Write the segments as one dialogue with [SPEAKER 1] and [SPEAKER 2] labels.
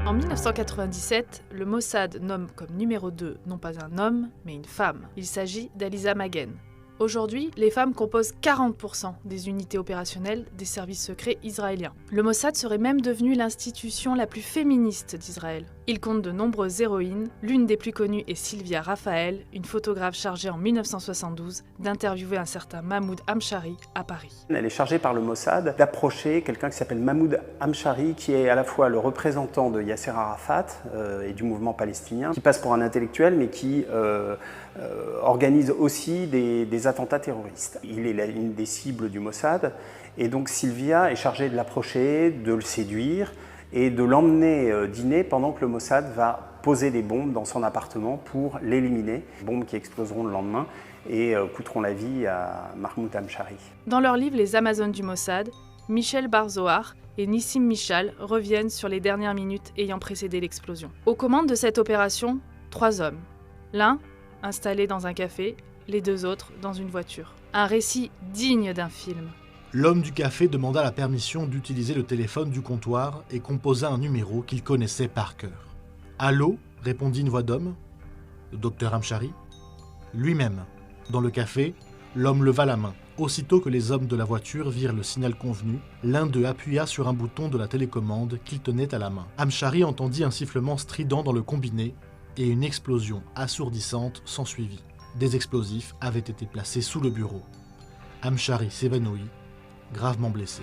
[SPEAKER 1] En 1997, le Mossad nomme comme numéro 2 non pas un homme, mais une femme. Il s'agit d'Aliza Magen. Aujourd'hui, les femmes composent 40% des unités opérationnelles des services secrets israéliens. Le Mossad serait même devenu l'institution la plus féministe d'Israël. Il compte de nombreuses héroïnes, l'une des plus connues est Sylvia Raphael, une photographe chargée en 1972 d'interviewer un certain Mahmoud Hamshari à Paris.
[SPEAKER 2] Elle est chargée par le Mossad d'approcher quelqu'un qui s'appelle Mahmoud Hamshari, qui est à la fois le représentant de Yasser Arafat et du mouvement palestinien, qui passe pour un intellectuel mais qui organise aussi des attentats terroristes. Il est une des cibles du Mossad et donc Sylvia est chargée de l'approcher, de le séduire et de l'emmener dîner pendant que le Mossad va poser des bombes dans son appartement pour l'éliminer, bombes qui exploseront le lendemain et coûteront la vie à Mahmoud Hamshari.
[SPEAKER 1] Dans leur livre Les Amazones du Mossad, Michel Bar-Zohar et Nissim Michal reviennent sur les dernières minutes ayant précédé l'explosion. Aux commandes de cette opération, 3 hommes. L'un, installé dans un café, les 2 autres dans une voiture. Un récit digne d'un film.
[SPEAKER 3] L'homme du café demanda la permission d'utiliser le téléphone du comptoir et composa un numéro qu'il connaissait par cœur. « Allô ?» répondit une voix d'homme. « Le docteur Hamshari ?» Lui-même. Dans le café, l'homme leva la main. Aussitôt que les hommes de la voiture virent le signal convenu, l'un d'eux appuya sur un bouton de la télécommande qu'il tenait à la main. Hamshari entendit un sifflement strident dans le combiné et une explosion assourdissante s'ensuivit. Des explosifs avaient été placés sous le bureau. Hamshari s'évanouit, gravement blessé.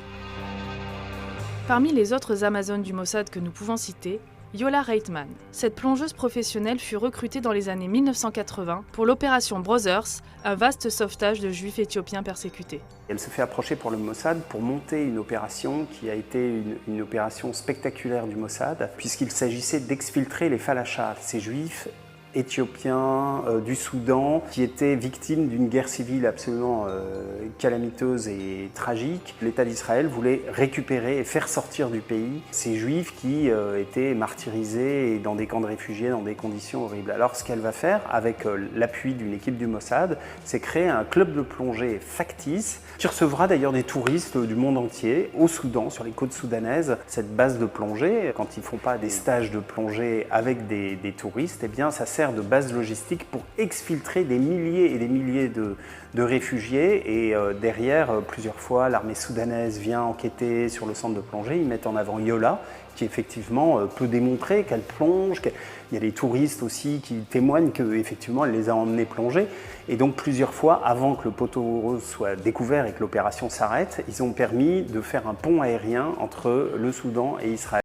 [SPEAKER 1] Parmi les autres Amazones du Mossad que nous pouvons citer, Yola Reitman. Cette plongeuse professionnelle fut recrutée dans les années 1980 pour l'opération Brothers, un vaste sauvetage de juifs éthiopiens persécutés.
[SPEAKER 2] Elle se fait approcher pour le Mossad pour monter une opération qui a été une opération spectaculaire du Mossad, puisqu'il s'agissait d'exfiltrer les falachas, ces juifs éthiopiens du Soudan qui étaient victimes d'une guerre civile absolument calamiteuse et tragique. L'État d'Israël voulait récupérer et faire sortir du pays ces juifs qui étaient martyrisés dans des camps de réfugiés dans des conditions horribles. Alors ce qu'elle va faire avec l'appui d'une équipe du Mossad, c'est créer un club de plongée factice qui recevra d'ailleurs des touristes du monde entier au Soudan, sur les côtes soudanaises. Cette base de plongée, quand ils ne font pas des stages de plongée avec des touristes, eh bien ça sert de base logistique pour exfiltrer des milliers et des milliers de réfugiés et derrière, plusieurs fois, l'armée soudanaise vient enquêter sur le centre de plongée. Ils mettent en avant Yola, qui effectivement peut démontrer qu'elle plonge. Il y a des touristes aussi qui témoignent qu'effectivement elle les a emmenés plonger. Et donc plusieurs fois, avant que le poteau rose soit découvert et que l'opération s'arrête, ils ont permis de faire un pont aérien entre le Soudan et Israël.